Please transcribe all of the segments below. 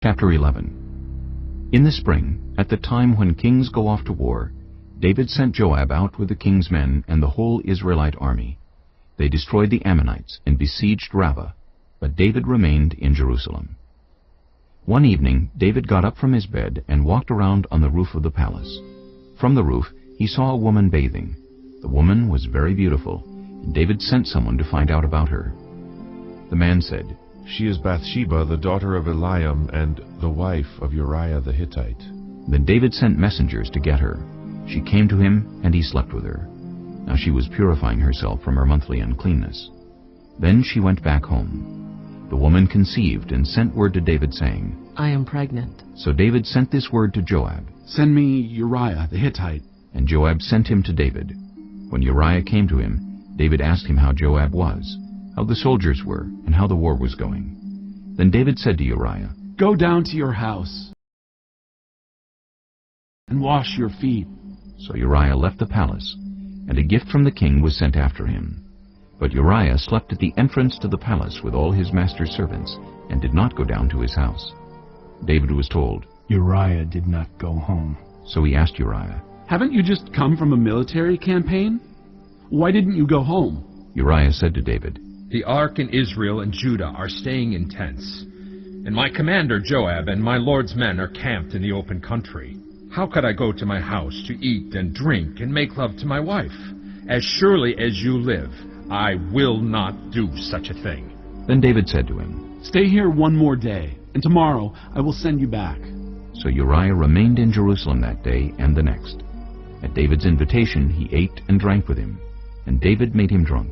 Chapter 11. In the spring, at the time when kings go off to war, David sent Joab out with the king's men and the whole Israelite army. They destroyed the Ammonites and besieged Rabbah, but David remained in Jerusalem. One evening David got up from his bed and walked around on the roof of the palace. From the roof he saw a woman bathing. The woman was very beautiful, and David sent someone to find out about her. The man said, "She is Bathsheba, the daughter of Eliam, and the wife of Uriah the Hittite." Then David sent messengers to get her. She came to him, and he slept with her. Now she was purifying herself from her monthly uncleanness. Then she went back home. The woman conceived and sent word to David, saying, "I am pregnant." So David sent this word to Joab, "Send me Uriah the Hittite." And Joab sent him to David. When Uriah came to him, David asked him how Joab was, how the soldiers were, and how the war was going. Then David said to Uriah, "Go down to your house and wash your feet." So Uriah left the palace, and a gift from the king was sent after him. But Uriah slept at the entrance to the palace with all his master's servants, and did not go down to his house. David was told, Uriah did not go home. So he asked Uriah. "Haven't you just come from a military campaign? Why didn't you go home?" Uriah said to David, "The ark in Israel and Judah are staying in tents, and my commander Joab and my lord's men are camped in the open country. How could I go to my house to eat and drink and make love to my wife? As surely as you live, I will not do such a thing." Then David said to him, "Stay here one more day, and tomorrow I will send you back." So Uriah remained in Jerusalem that day and the next. At David's invitation he ate and drank with him, and David made him drunk.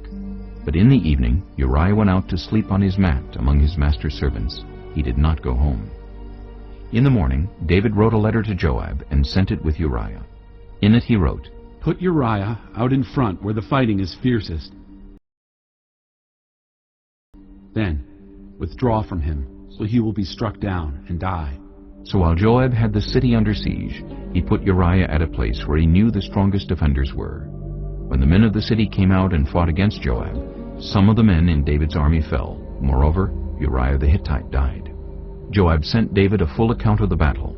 But in the evening Uriah went out to sleep on his mat among his master's servants. He did not go home. In the morning David wrote a letter to Joab and sent it with Uriah. In it he wrote, "Put Uriah out in front where the fighting is fiercest. Then withdraw from him, so he will be struck down and die." So while Joab had the city under siege, he put Uriah at a place where he knew the strongest defenders were. When the men of the city came out and fought against Joab, some of the men in David's army fell. Moreover, Uriah the Hittite died. Joab sent David a full account of the battle.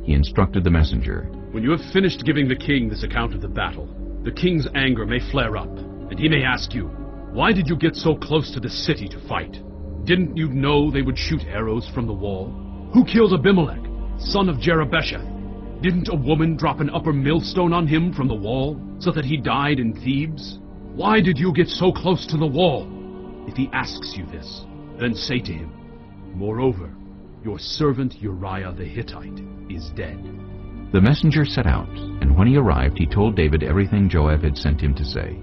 He instructed the messenger, "When you have finished giving the king this account of the battle, the king's anger may flare up, and he may ask you, 'Why did you get so close to the city to fight? Didn't you know they would shoot arrows from the wall? Who killed Abimelech, son of Jerubbesheth? Didn't a woman drop an upper millstone on him from the wall, so that he died in Thebes? Why did you get so close to the wall?' If he asks you this, then say to him, 'Moreover, your servant Uriah the Hittite is dead.'" The messenger set out, and when he arrived he told David everything Joab had sent him to say.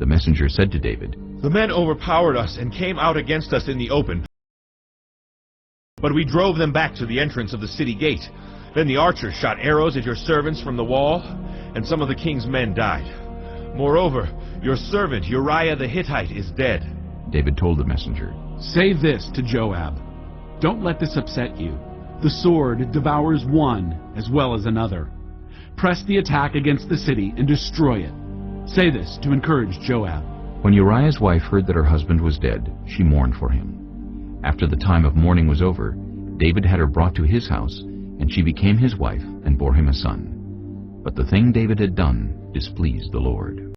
The messenger said to David, "The men overpowered us and came out against us in the open, but we drove them back to the entrance of the city gate. Then the archers shot arrows at your servants from the wall, and some of the king's men died. Moreover, your servant Uriah the Hittite is dead." David told the messenger, "Say this to Joab. Don't let this upset you. The sword devours one as well as another. Press the attack against the city and destroy it." Say this to encourage Joab. When Uriah's wife heard that her husband was dead, she mourned for him. After the time of mourning was over, David had her brought to his house, and she became his wife and bore him a son. But the thing David had done displeased the Lord.